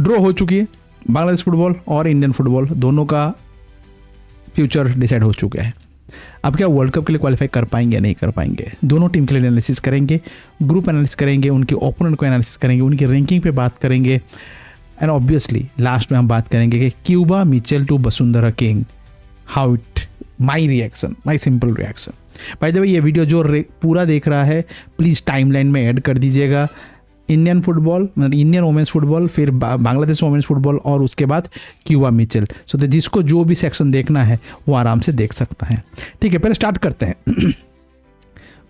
Draw हो चुकी है। बांग्लादेश फुटबॉल और इंडियन फुटबॉल दोनों का फ्यूचर डिसाइड हो चुका है। अब क्या वर्ल्ड कप के लिए क्वालिफाई कर पाएंगे या नहीं कर पाएंगे, दोनों टीम के लिए एनालिसिस करेंगे, ग्रुप एनालिसिस करेंगे, उनके ओपोनेंट को एनालिसिस करेंगे, उनकी रैंकिंग पे बात करेंगे, एंड ऑब्वियसली लास्ट में हम बात करेंगे कि Cuba Mitchell to Vasundhara King, how it, my reaction, my simple reaction. By the way ये वीडियो जो पूरा देख रहा है प्लीज़ टाइमलाइन में ऐड कर दीजिएगा इंडियन फुटबॉल, मतलब इंडियन वोमेंस फुटबॉल, फिर बांग्लादेश वोमेंस फुटबॉल और उसके बाद क्यूबा मिचेल, सो तो जिसको जो भी सेक्शन देखना है वो आराम से देख सकता है। ठीक है, पहले स्टार्ट करते हैं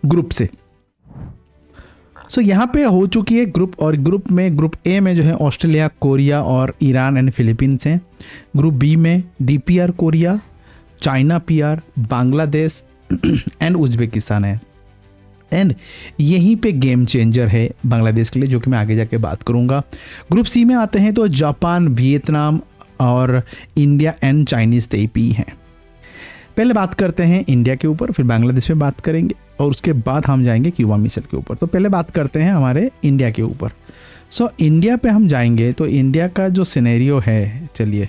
ग्रुप से। सो यहाँ पे हो चुकी है ग्रुप, और ग्रुप में ग्रुप ए में जो है ऑस्ट्रेलिया, कोरिया और ईरान एंड फिलीपींस हैं। ग्रुप बी में DPR Korea, China PR, Bangladesh and Uzbekistan है। एंड यहीं पे गेम चेंजर है बांग्लादेश के लिए, जो कि मैं आगे जाके बात करूँगा। ग्रुप सी में आते हैं तो जापान, वियतनाम और इंडिया एंड चाइनीज़ ताइपी हैं। पहले बात करते हैं इंडिया के ऊपर, फिर बांग्लादेश में बात करेंगे और उसके बाद हम जाएंगे क्यूबा मिसल के ऊपर। तो पहले बात करते हैं हमारे इंडिया के ऊपर। सो इंडिया पे हम जाएंगे तो इंडिया का जो सिनेरियो है, चलिए,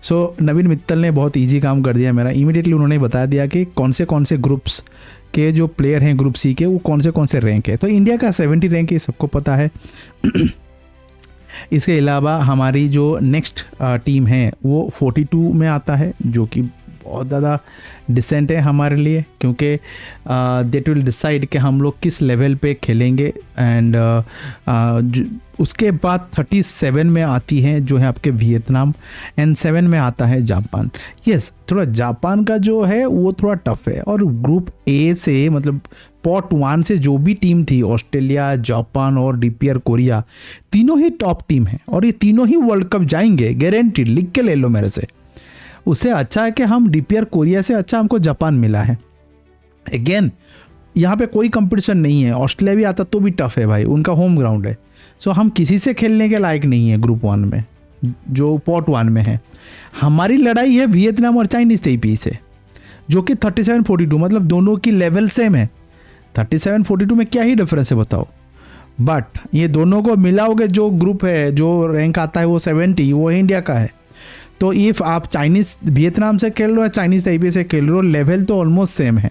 सो नवीन मित्तल ने बहुत इजी काम कर दिया मेरा। इमीडिएटली उन्होंने बता दिया कि कौन से ग्रुप्स के जो प्लेयर हैं ग्रुप सी के वो कौन से रैंक है। तो इंडिया का 70 रैंक है, सबको पता है। इसके अलावा हमारी जो नेक्स्ट टीम है वो 42 में आता है, जो कि बहुत ज़्यादा डिसेंट है हमारे लिए, क्योंकि दैट विल डिसाइड कि हम लोग किस लेवल पे खेलेंगे। एंड उसके बाद 37 में आती है जो है आपके वियतनाम, एंड 7 में आता है जापान। यस, थोड़ा जापान का जो है वो थोड़ा टफ है। और ग्रुप ए से, मतलब पॉट 1 से जो भी टीम थी, ऑस्ट्रेलिया, जापान और डीपीआर कोरिया, तीनों ही टॉप टीम है और ये तीनों ही वर्ल्ड कप जाएंगे, गारंटीड, लिख के ले लो मेरे से। उससे अच्छा है कि हम डीपीआर कोरिया से अच्छा हमको जापान मिला है। अगेन यहाँ पे कोई कंपटीशन नहीं है, ऑस्ट्रेलिया भी आता तो भी टफ है भाई, उनका होम ग्राउंड है। सो हम किसी से खेलने के लायक नहीं है ग्रुप 1 में, जो पॉट 1 में है। हमारी लड़ाई है वियतनाम और चाइनीज़ ताइपी से, जो कि 37-42, मतलब दोनों की लेवल सेम है। 37-42 में क्या ही डिफरेंस है बताओ। बट ये दोनों को मिलाओगे, जो ग्रुप है, जो रैंक आता है वो 70, वो इंडिया का है। तो इफ़ आप चाइनीज़ वियतनाम से खेल रहे हो या चाइनीज़ ताइपी से खेल रहे हो, लेवल तो ऑलमोस्ट सेम है।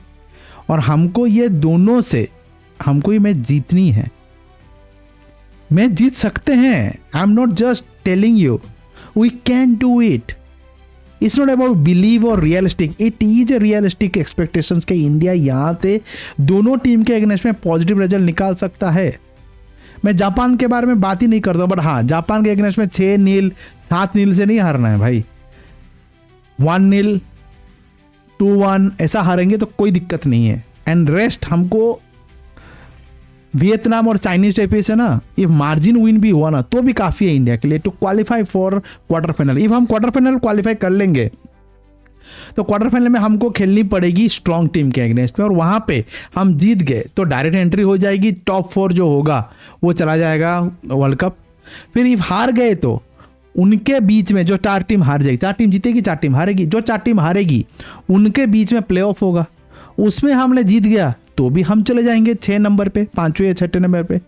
और हमको ये दोनों से, हमको ये मैच जीतनी है। मैच जीत सकते हैं, I am not just telling you, we can do it. It's not about believe और realistic, it is a realistic expectations के इंडिया यहाँ से दोनों टीम के अगेंस्ट में पॉजिटिव रिजल्ट निकाल सकता है। मैं जापान के बारे में बात ही नहीं करता हूँ, बट हाँ, जापान के अगेंस्ट में 6-0, 7-0 से नहीं हारना है भाई। 1-0, 2-1 ऐसा हारेंगे तो कोई दिक्कत नहीं है। एंड रेस्ट हमको वियतनाम और चाइनीज टाइपी से ना, इफ मार्जिन विन भी हुआ ना तो भी काफ़ी है इंडिया के लिए to qualify for quarter final. If हम क्वार्टर फाइनल क्वालिफाई कर लेंगे तो क्वार्टर फाइनल में हमको खेलनी पड़ेगी स्ट्रॉन्ग टीम के अगेंस्ट में, और वहाँ पे हम जीत गए तो डायरेक्ट एंट्री हो जाएगी। टॉप 4 जो होगा वो चला जाएगा वर्ल्ड कप। फिर इफ हार गए तो उनके बीच में जो 4 टीम हार जाएगी, 4 टीम जीतेगी, 4 टीम हारेगी, जो 4 टीम हारेगी उनके बीच में प्लेऑफ होगा, उसमें हमने जीत गया तो भी हम चले जाएंगे 6 नंबर पे, 5वें या 6ठे नंबर पे।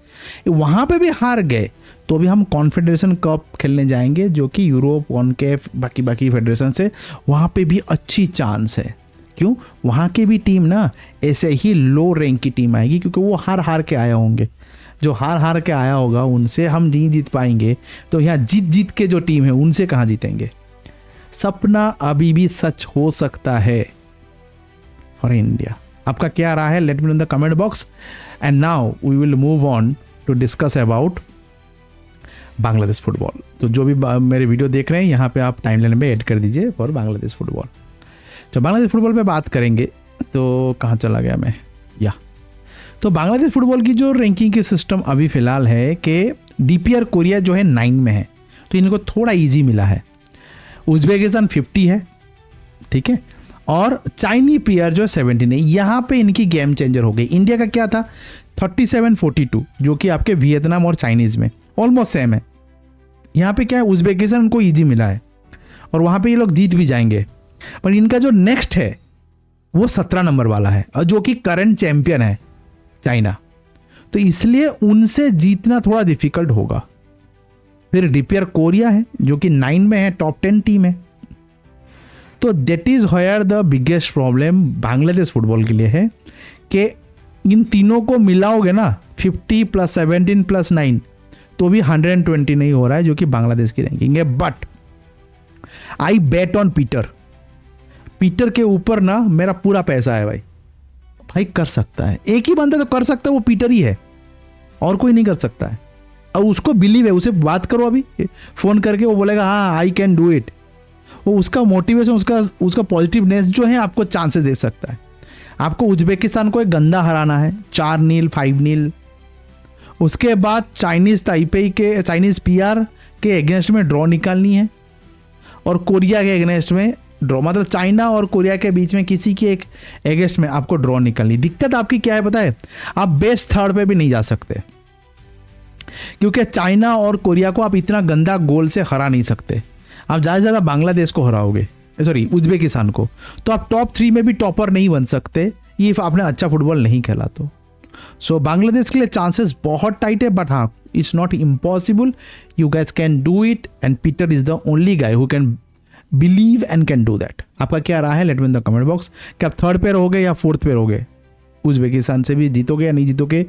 वहाँ पे भी हार गए तो भी हम कॉन्फेडरेशन कप खेलने जाएंगे, जो कि यूरोप, कॉनकेफ, बाकी फेडरेशन से, वहाँ पे भी अच्छी चांस है। क्यों? वहाँ की भी टीम ना ऐसे ही लो रैंक की टीम आएगी, क्योंकि वो हार के आया होंगे। जो हार के आया होगा उनसे हम नहीं जीत पाएंगे, तो यहाँ जीत के जो टीम है उनसे कहाँ जीतेंगे। सपना अभी भी सच हो सकता है फॉर इंडिया। आपका क्या राय है? Let me know in the comment box. And now we will move on to discuss about Bangladesh football. तो जो भी मेरे वीडियो देख रहे हैं यहाँ पे आप टाइमलाइन में ऐड कर दीजिए फॉर बांग्लादेश फुटबॉल। तो बांग्लादेश फुटबॉल पे बात करेंगे तो कहाँ चला गया मैं, तो बांग्लादेश फुटबॉल की जो रैंकिंग के सिस्टम अभी फ़िलहाल है कि डीपीआर कोरिया जो है 9 में है, तो इनको थोड़ा इजी मिला है। उज्बेकिस्तान 50 है, ठीक है, और चाइनी पीआर जो 17 है। यहाँ पे इनकी गेम चेंजर हो गई। इंडिया का क्या था 37-42, जो कि आपके वियतनाम और चाइनीज़ में ऑलमोस्ट सेम है। यहाँ पे क्या है, उज्बेकिस्तान को ईजी मिला है और वहाँ पे ये लोग जीत भी जाएंगे। पर इनका जो नेक्स्ट है वो 17 नंबर वाला है, और जो कि करंट चैंपियन है चाइना, तो इसलिए उनसे जीतना थोड़ा डिफिकल्ट होगा। फिर डीपीआर कोरिया है जो कि 9 में है, टॉप 10 टीम है। तो that is where the biggest problem Bangladesh football के लिए है कि इन तीनों को मिलाओगे ना 50 + 17 + 9 तो भी 120 नहीं हो रहा है, जो कि बांग्लादेश की रैंकिंग है। But I bet on Peter के ऊपर ना मेरा पूरा पैसा है भाई कर सकता है, एक ही बंदा तो कर सकता है, वो पीटर ही है और कोई नहीं कर सकता है। और उसको बिलीव है, उसे बात करो अभी फोन करके, वो बोलेगा हाँ आई कैन डू इट। वो उसका मोटिवेशन, उसका पॉजिटिवनेस जो है आपको चांसेस दे सकता है। आपको उज्बेकिस्तान को एक गंदा हराना है 4-0 5-0, उसके बाद चाइनीज पीआर के अगेंस्ट में ड्रॉ निकालनी है और कोरिया के अगेंस्ट में ड्रॉ, मतलब चाइना और कोरिया के बीच में किसी की एक अगेंस्ट में आपको ड्रॉ निकालनी। दिक्कत आपकी क्या है पता है, आप बेस्ट थर्ड पे भी नहीं जा सकते क्योंकि चाइना और कोरिया को आप इतना गंदा गोल से हरा नहीं सकते। आप ज़्यादा से ज़्यादा बांग्लादेश को हराओगे, सॉरी उज्बेकिस्तान को, तो आप टॉप 3 में भी टॉपर नहीं बन सकते ये आपने अच्छा फुटबॉल नहीं खेला तो। सो बांग्लादेश के लिए चांसेस बहुत टाइट है, बट हाँ it's not impossible, you gas can do it and Peter is the only guy who can believe and can do that. आपका क्या रहा है, let me in the comment box. क्या आप थर्ड पे रहोगे या फोर्थ पे रहोगे, उज्बेकिस्तान से भी जीतोगे या नहीं जीतोगे,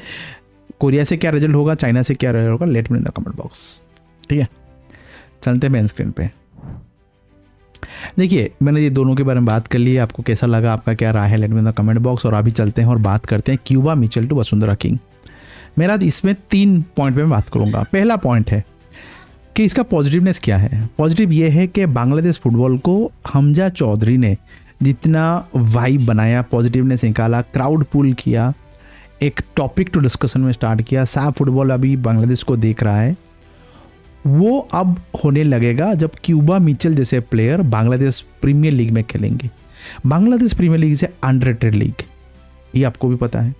कोरिया से क्या रिजल्ट होगा, चाइना से क्या रिजल्ट होगा, late me in the comment box. ठीक है, चलते हैं मेन स्क्रीन पे। देखिए मैंने ये दोनों के बारे में बात कर ली, आपको कैसा लगा, आपका क्या राय है, let me in the comment box. और अभी चलते हैं और बात करते हैं Cuba Mitchell to Vasundhara King. मेरा इसमें 3 पॉइंट पे मैं बात करूंगा। पहला पॉइंट है कि इसका पॉजिटिवनेस क्या है। पॉजिटिव ये है कि बांग्लादेश फुटबॉल को हमजा चौधरी ने जितना वाइब बनाया, पॉजिटिवनेस निकाला, क्राउड पुल किया, एक टॉपिक टू डिस्कशन में स्टार्ट किया, साफ फुटबॉल अभी बांग्लादेश को देख रहा है, वो अब होने लगेगा जब क्यूबा मिचेल जैसे प्लेयर बांग्लादेश प्रीमियर लीग में खेलेंगे। बांग्लादेश प्रीमियर लीग से अनरेटेड लीग, ये आपको भी पता है,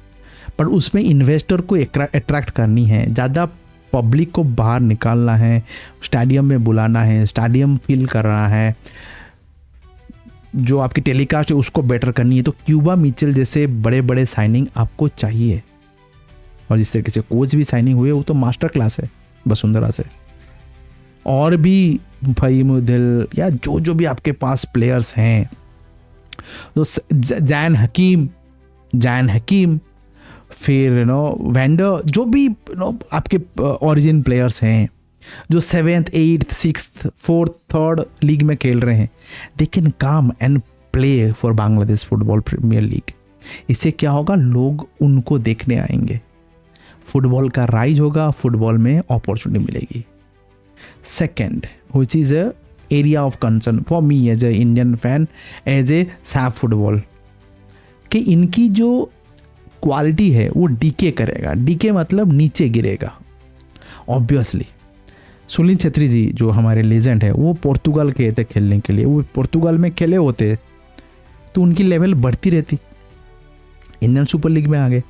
पर उसमें इन्वेस्टर को अट्रैक्ट करनी है, ज़्यादा पब्लिक को बाहर निकालना है, स्टेडियम में बुलाना है, स्टेडियम फिल करना है, जो आपकी टेलीकास्ट है उसको बेटर करनी है। तो क्यूबा मिचेल जैसे बड़े बड़े साइनिंग आपको चाहिए, और जिस तरीके से कोच भी साइनिंग हुए वो तो मास्टर क्लास है वसुंधरा से। और भी फहीमुद्दीन या जो भी आपके पास प्लेयर्स हैं, तो जैन हकीम फिर वेंडर, जो भी आपके ओरिजिन प्लेयर्स हैं जो 7th 8th 6th 4th 3rd league में खेल रहे हैं, they can come and play for Bangladesh football premier league. इससे क्या होगा, लोग उनको देखने आएंगे, फुटबॉल का राइज होगा, फुटबॉल में अपॉर्चुनिटी मिलेगी। Second which is a area of concern for me as a Indian fan, as a SAFF football, कि इनकी जो क्वालिटी है वो डीके करेगा। डीके मतलब नीचे गिरेगा ऑब्वियसली। सुनील छेत्री जी जो हमारे लेजेंड है, वो पोर्तुगाल गए थे खेलने के लिए, वो पोर्तुगाल में खेले होते तो उनकी लेवल बढ़ती रहती, इंडियन सुपर लीग में आ गए,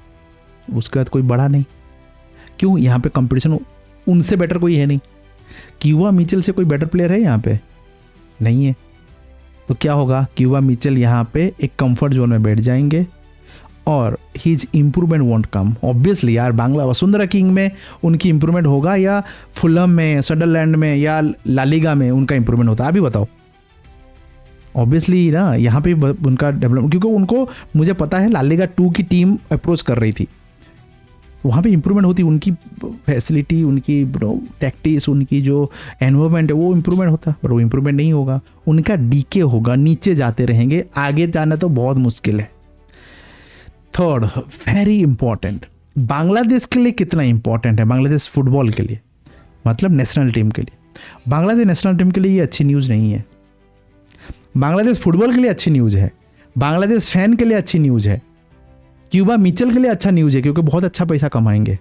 उसके बाद कोई बढ़ा नहीं। क्यों, यहाँ पे कंपटीशन उनसे बेटर कोई है नहीं। क्यूबा मिचेल से कोई बेटर प्लेयर है यहाँ पे नहीं है। तो क्या होगा, क्यूबा मिचेल यहाँ पे एक कंफर्ट जोन में बैठ जाएंगे और हीज इम्प्रूवमेंट वॉन्ट कम। ऑब्वियसली यार, बांग्ला वसुंधरा किंग में उनकी इंप्रूवमेंट होगा या फुलहम में, सडरलैंड में या लालिगा में उनका इंप्रूवमेंट होता है, अभी बताओ। ऑब्वियसली ना यहाँ पे उनका डेवलपमेंट, क्योंकि उनको मुझे पता है लालिगा 2 की टीम अप्रोच कर रही थी, वहाँ पे इंप्रूवमेंट होती, उनकी फैसिलिटी, उनकी टैक्टिक्स, उनकी जो एनवायरनमेंट है वो इंप्रूवमेंट होता, पर वो इंप्रूवमेंट नहीं होगा, उनका डीके होगा, नीचे जाते रहेंगे, आगे जाना तो बहुत मुश्किल है। थर्ड वेरी इंपॉर्टेंट, बांग्लादेश के लिए कितना इंपॉर्टेंट है, बांग्लादेश फुटबॉल के लिए, मतलब नेशनल टीम के लिए। बांग्लादेश नेशनल टीम के लिए ये अच्छी न्यूज़ नहीं है, बांग्लादेश फुटबॉल के लिए अच्छी न्यूज़ है, बांग्लादेश फैन के लिए अच्छी न्यूज़ है, क्यूबा मिचेल के लिए अच्छा न्यूज़ है क्योंकि बहुत अच्छा पैसा कमाएंगे।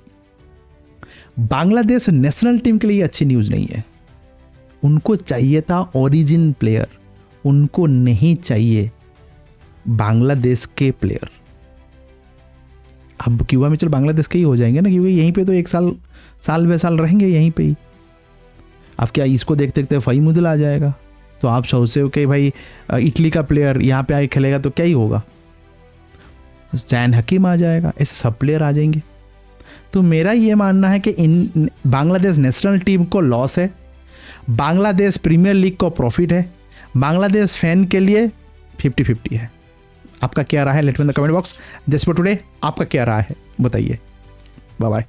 बांग्लादेश नेशनल टीम के लिए अच्छी न्यूज़ नहीं है। उनको चाहिए था ओरिजिन प्लेयर, उनको नहीं चाहिए बांग्लादेश के प्लेयर। अब क्यूबा मिचेल बांग्लादेश के ही हो जाएंगे ना, क्योंकि यहीं पे तो एक साल बे साल रहेंगे यहीं पे ही। अब क्या इसको देखते देखते फहीमुद्दीन आ जाएगा, तो आप सोचते हो कि भाई इटली का प्लेयर यहाँ पे आके खेलेगा तो क्या ही होगा, जैन हकीम आ जाएगा, ऐसे सब प्लेयर आ जाएंगे। तो मेरा ये मानना है कि इन बांग्लादेश नेशनल टीम को लॉस है बांग्लादेश प्रीमियर लीग का प्रॉफिट है, बांग्लादेश फैन के लिए 50-50 है। आपका क्या राय है? Let me in the comment box. This for today, आपका क्या राय है बताइए। Bye bye.